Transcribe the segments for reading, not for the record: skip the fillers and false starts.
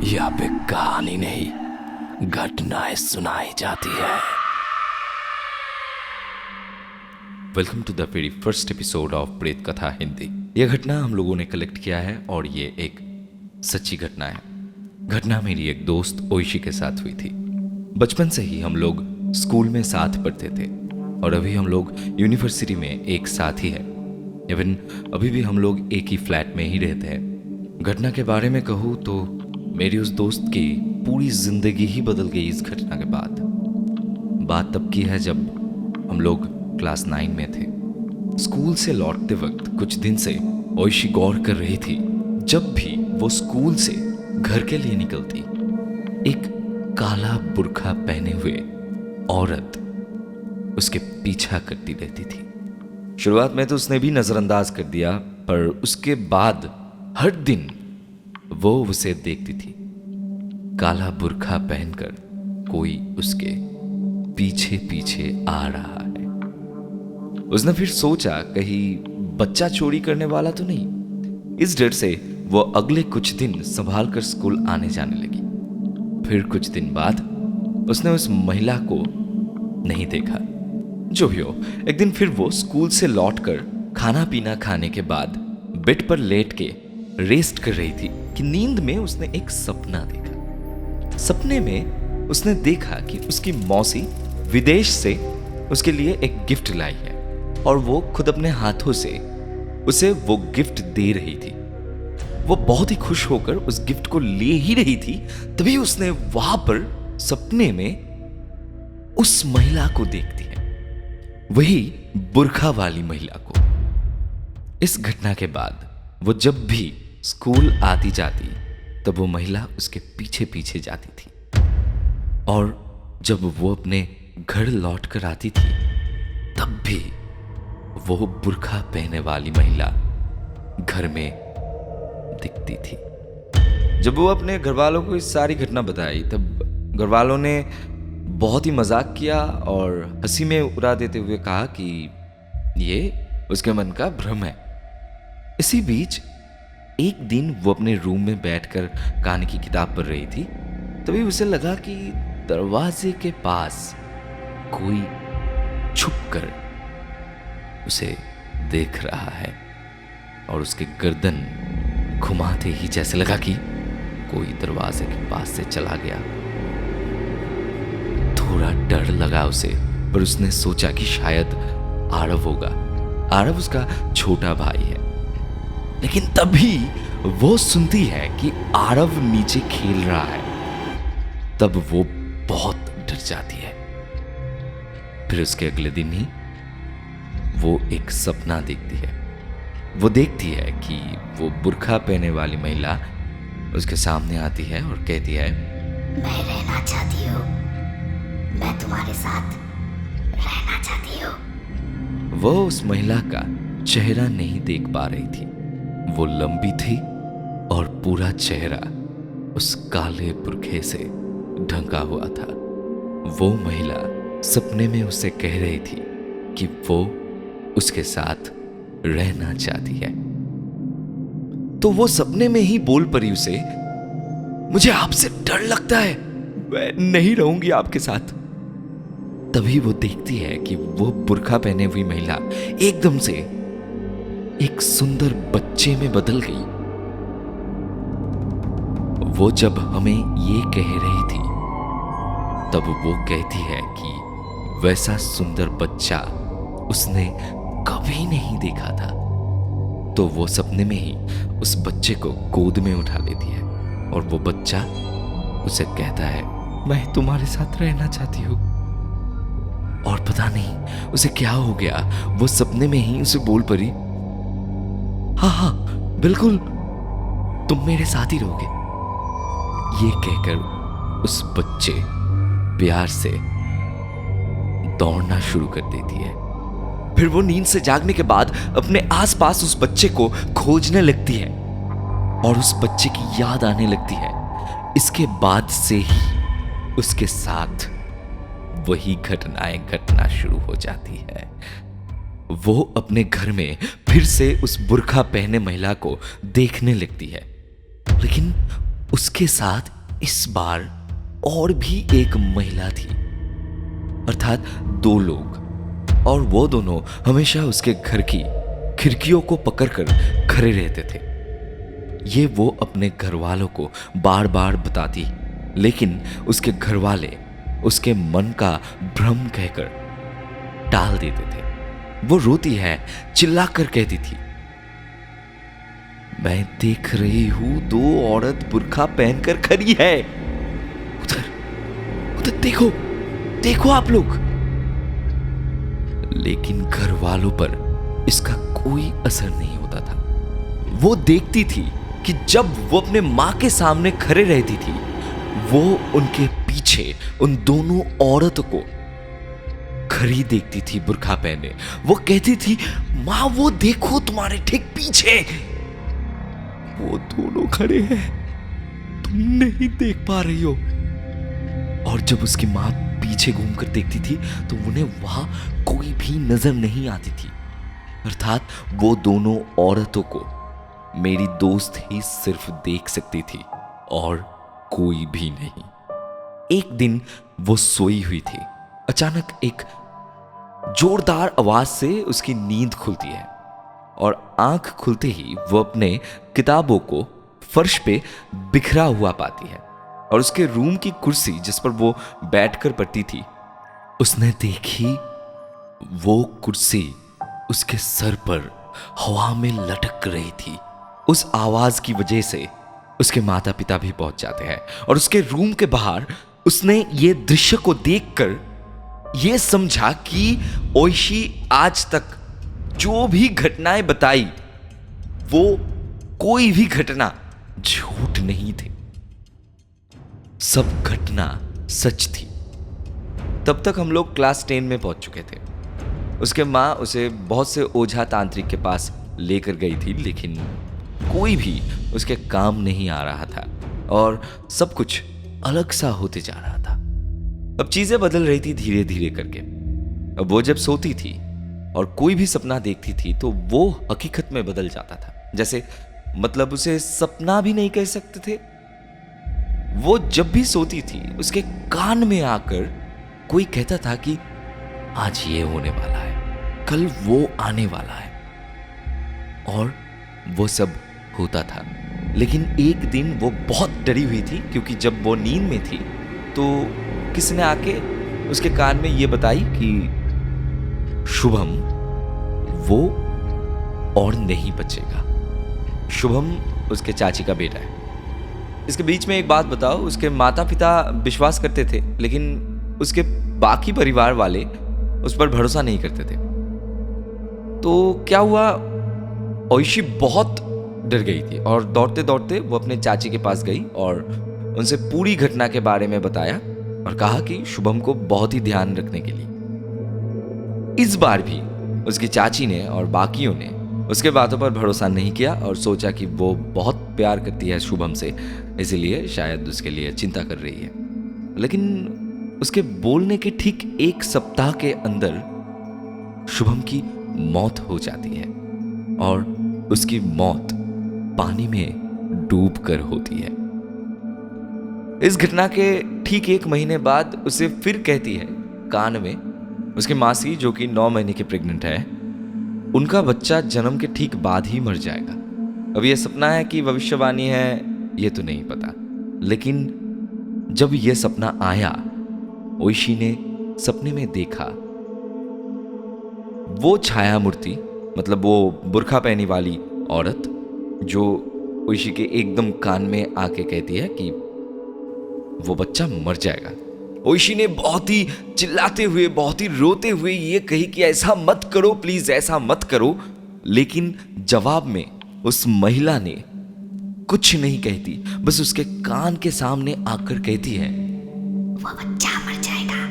यहाँ पे कहानी नहीं, घटनाएं सुनाई जाती है। Welcome to the very first episode of Pret Katha Hindi. यह घटना हम लोगों ने कलेक्ट किया है और ये एक सच्ची घटना है। घटना मेरी एक दोस्त ओइशी के साथ हुई थी। बचपन से ही हम लोग स्कूल में साथ पढ़ते थे और अभी हम लोग यूनिवर्सिटी में एक साथ ही है। इवन अभी भी हम लोग एक ही फ्लैट में ही रहते हैं। घटना के बारे में कहूँ तो मेरी उस दोस्त की पूरी जिंदगी ही बदल गई इस घटना के बाद। बात तब की है जब हम लोग क्लास 9 में थे। स्कूल से लौटते वक्त कुछ दिन से ओइशी गौर कर रही थी, जब भी वो स्कूल से घर के लिए निकलती एक काला बुर्खा पहने हुए औरत उसके पीछा करती रहती थी। शुरुआत में तो उसने भी नजरअंदाज कर दिया, पर उसके बाद हर दिन वो उसे देखती थी। काला बुर्खा पहनकर कोई उसके पीछे पीछे आ रहा है। उसने फिर सोचा कहीं बच्चा चोरी करने वाला तो नहीं। इस डर से वो अगले कुछ दिन संभाल कर स्कूल आने जाने लगी। फिर कुछ दिन बाद उसने उस महिला को नहीं देखा। जो भी हो, एक दिन फिर वो स्कूल से लौटकर खाना पीना खाने के बाद बेड पर लेट के रेस्ट कर रही थी कि नींद में उसने एक सपना देखा। सपने में उसने देखा कि उसकी मौसी विदेश से उसके लिए एक गिफ्ट लाई है और वो खुद अपने हाथों से उसे वो गिफ्ट दे रही थी। वो बहुत ही खुश होकर उस गिफ्ट को ले ही रही थी, तभी उसने वहां पर सपने में उस महिला को देखती है, वही बुर्खा वाली महिला को। इस घटना के बाद वो जब भी स्कूल आती जाती तब वो महिला उसके पीछे पीछे जाती थी, और जब वो अपने घर लौट कर आती थी तब भी वो बुर्खा पहने वाली महिला घर में दिखती थी। जब वो अपने घर वालों को इस सारी घटना बताई तब घर वालों ने बहुत ही मजाक किया और हंसी में उड़ा देते हुए कहा कि ये उसके मन का भ्रम है। इसी बीच एक दिन वो अपने रूम में बैठकर कहानी की किताब पढ़ रही थी, तभी उसे लगा कि दरवाजे के पास कोई छुपकर उसे देख रहा है और उसके गर्दन घुमाते ही जैसे लगा कि कोई दरवाजे के पास से चला गया। थोड़ा डर लगा उसे, पर उसने सोचा कि शायद आरव होगा। आरव उसका छोटा भाई है। लेकिन तभी वो सुनती है कि आरव नीचे खेल रहा है। तब वो बहुत डर जाती है। फिर उसके अगले दिन ही वो एक सपना देखती है। वो देखती है कि वो बुर्खा पहने वाली महिला उसके सामने आती है और कहती है, मैं रहना चाहती हूँ, मैं तुम्हारे साथ रहना चाहती हूँ। वो उस महिला का चेहरा नहीं देख पा रही थी। वो लंबी थी और पूरा चेहरा उस काले बुर्खे से ढंका हुआ था। वो महिला सपने में उसे कह रही थी कि वो उसके साथ रहना चाहती है। तो वो सपने में ही बोल पड़ी उसे, मुझे आपसे डर लगता है, मैं नहीं रहूंगी आपके साथ। तभी वो देखती है कि वो बुर्खा पहने हुई महिला एकदम से एक सुंदर बच्चे में बदल गई। वो जब हमें ये कह रही थी तब वो कहती है कि वैसा सुंदर बच्चा उसने कभी नहीं देखा था। तो वो सपने में ही उस बच्चे को गोद में उठा लेती है और वो बच्चा उसे कहता है, मैं तुम्हारे साथ रहना चाहती हूँ। और पता नहीं उसे क्या हो गया, वो सपने में ही उसे बोल पड़ी, हाँ हाँ बिल्कुल, तुम मेरे साथ ही रहोगे। ये कहकर उस बच्चे प्यार से दौड़ना शुरू कर देती है। फिर वो नींद से जागने के बाद अपने आसपास उस बच्चे को खोजने लगती है और उस बच्चे की याद आने लगती है। इसके बाद से ही उसके साथ वही घटनाएं घटना शुरू हो जाती है। वो अपने घर में फिर से उस बुर्खा पहने महिला को देखने लगती है, लेकिन उसके साथ इस बार और भी एक महिला थी, अर्थात 2 लोग, और वो दोनों हमेशा उसके घर की खिड़कियों को पकड़कर खड़े रहते थे। ये वो अपने घर वालों को बार बार बताती, लेकिन उसके घर वाले उसके मन का भ्रम कहकर टाल देते थे। वो रोती है, चिल्लाकर कहती थी, मैं देख रही हूं 2 औरत बुर्का पहनकर खड़ी है, उधर देखो, देखो आप लोग। लेकिन घर वालों पर इसका कोई असर नहीं होता था। वो देखती थी कि जब वो अपने मां के सामने खड़े रहती थी, वो उनके पीछे उन दोनों औरतों को खड़ी देखती थी बुर्का पहने। वो कहती थी, मां वो देखो तुम्हारे ठीक पीछे वो दोनों खड़े हैं, तुम नहीं देख पा रही हो। और जब उसकी मां पीछे घूमकर देखती थी तो उन्हें वहां कोई भी नजर नहीं आती थी, अर्थात वो दोनों औरतों को मेरी दोस्त ही सिर्फ देख सकती थी और कोई भी नहीं। एक दिन वो सोई हुई थी, अचानक एक जोरदार आवाज से उसकी नींद खुलती है और आंख खुलते ही वो अपने किताबों को फर्श पे बिखरा हुआ पाती है और उसके रूम की कुर्सी जिस पर वो बैठकर पढ़ती थी, उसने देखी वो कुर्सी उसके सर पर हवा में लटक रही थी। उस आवाज की वजह से उसके माता पिता भी पहुंच जाते हैं और उसके रूम के बाहर उसने ये दृश्य को देखकर ये समझा कि ओइशी आज तक जो भी घटनाएं बताई वो कोई भी घटना झूठ नहीं थी, सब घटना सच थी। तब तक हम लोग क्लास 10 में पहुंच चुके थे। उसके मां उसे बहुत से ओझा तांत्रिक के पास लेकर गई थी, लेकिन कोई भी उसके काम नहीं आ रहा था और सब कुछ अलग सा होते जा रहा था। अब चीजें बदल रही थी धीरे धीरे करके। अब वो जब सोती थी और कोई भी सपना देखती थी तो वो हकीकत में बदल जाता था, जैसे मतलब उसे सपना भी नहीं कह सकते थे। वो जब भी सोती थी उसके कान में आकर कोई कहता था कि आज ये होने वाला है, कल वो आने वाला है, और वो सब होता था। लेकिन एक दिन वो बहुत डरी हुई थी क्योंकि जब वो नींद में थी तो किसी ने आके उसके कान में ये बताई कि शुभम वो और नहीं बचेगा। शुभम उसके चाची का बेटा है। इसके बीच में एक बात बताओ, उसके माता पिता विश्वास करते थे लेकिन उसके बाकी परिवार वाले उस पर भरोसा नहीं करते थे। तो क्या हुआ, ओइशी बहुत डर गई थी और दौड़ते दौड़ते वो अपने चाची के पास गई और उनसे पूरी घटना के बारे में बताया और कहा कि शुभम को बहुत ही ध्यान रखने के लिए। इस बार भी उसकी चाची ने और बाकियों ने उसके बातों पर भरोसा नहीं किया और सोचा कि वो बहुत प्यार करती है शुभम से, इसीलिए शायद उसके लिए चिंता कर रही है। लेकिन उसके बोलने के ठीक 1 सप्ताह के अंदर शुभम की मौत हो जाती है और उसकी मौत पानी में डूबकर होती है। इस घटना के ठीक 1 महीने बाद उसे फिर कहती है कान में उसकी मासी, जो कि 9 महीने की प्रेग्नेंट है, उनका बच्चा जन्म के ठीक बाद ही मर जाएगा। अब यह सपना है कि भविष्यवाणी है ये तो नहीं पता, लेकिन जब यह सपना आया, ओइशी ने सपने में देखा वो छाया मूर्ति, मतलब वो बुर्खा पहनी वाली औरत जो ओइशी के एकदम कान में आके कहती है कि वो बच्चा मर जाएगा। ओइशी ने बहुत ही चिल्लाते हुए, बहुत ही रोते हुए ये कही कि ऐसा मत करो प्लीज, ऐसा मत करो। लेकिन जवाब में उस महिला ने कुछ नहीं कहती, बस उसके कान के सामने आकर कहती है वो बच्चा मर जाएगा।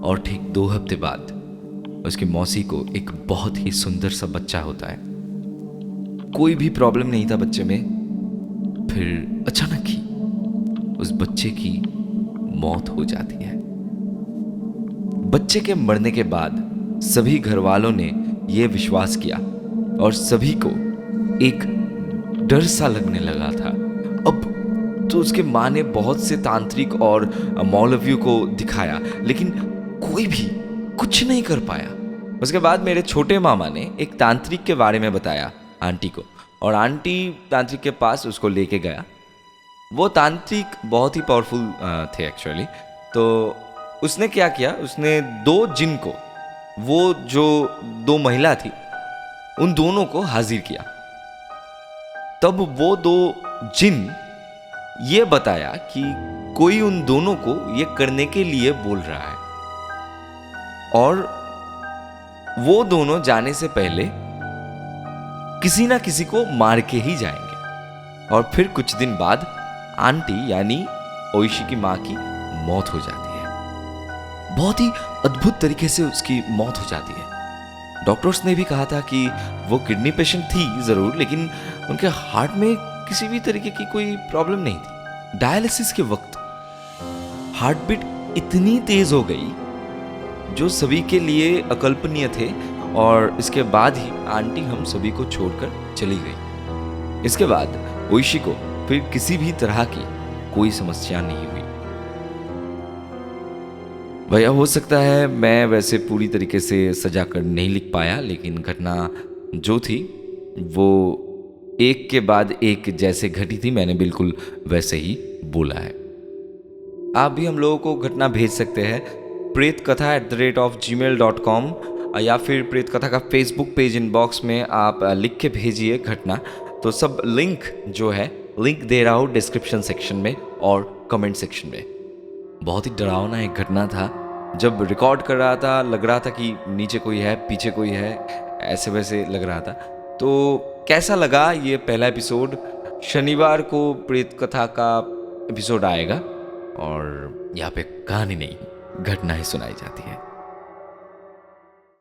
और ठीक 2 हफ्ते बाद उसकी मौसी को एक बहुत ही सुंदर सा बच्चा होता है। कोई भी प्रॉब्लम नहीं था बच्चे में। फिर अचानक ही उस बच्चे की मौत हो जाती है। बच्चे के मरने के बाद सभी घर वालों ने यह विश्वास किया और सभी को एक डर सा लगने लगा था। अब तो उसके माँ ने बहुत से तांत्रिक और मौलवियों को दिखाया, लेकिन कोई भी कुछ नहीं कर पाया। उसके बाद मेरे छोटे मामा ने एक तांत्रिक के बारे में बताया आंटी को, और आंटी तांत्रिक के पास उसको लेके गया। वो तांत्रिक बहुत ही पावरफुल थे एक्चुअली। तो उसने क्या किया, उसने 2 जिन को, वो जो 2 महिला थी उन दोनों को हाजिर किया। तब वो 2 जिन ये बताया कि कोई उन दोनों को ये करने के लिए बोल रहा है, और वो दोनों जाने से पहले किसी ना किसी को मार के ही जाएंगे। और फिर कुछ दिन बाद आंटी यानी ओइशी की माँ की मौत हो जाती है। बहुत ही अद्भुत तरीके से उसकी मौत हो जाती है। डॉक्टर्स ने भी कहा था कि वो किडनी पेशेंट थी ज़रूर, लेकिन उनके हार्ट में किसी भी तरीके की कोई प्रॉब्लम नहीं थी। डायलिसिस के वक्त हार्ट बीट इतनी तेज हो गई जो सभी के लिए अकल्पनीय थे, और इसके बाद ही आंटी हम सभी को छोड़कर चली गई। इसके बाद ओइशी को फिर किसी भी तरह की कोई समस्या नहीं हुई। भैया हो सकता है मैं वैसे पूरी तरीके से सजा कर नहीं लिख पाया, लेकिन घटना जो थी वो एक के बाद एक जैसे घटी थी, मैंने बिल्कुल वैसे ही बोला है। आप भी हम लोगों को घटना भेज सकते हैं pretkatha@gmail.com, या फिर प्रेत कथा का फेसबुक पेज इनबॉक्स में आप लिख के भेजिए घटना। तो सब लिंक जो है, लिंक दे रहा हूँ डिस्क्रिप्शन सेक्शन में और कमेंट सेक्शन में। बहुत ही डरावना एक घटना था। जब रिकॉर्ड कर रहा था लग रहा था कि नीचे कोई है, पीछे कोई है, ऐसे वैसे लग रहा था। तो कैसा लगा ये पहला एपिसोड? शनिवार को प्रेत कथा का एपिसोड आएगा, और यहाँ पे कहानी नहीं, घटना ही सुनाई जाती है।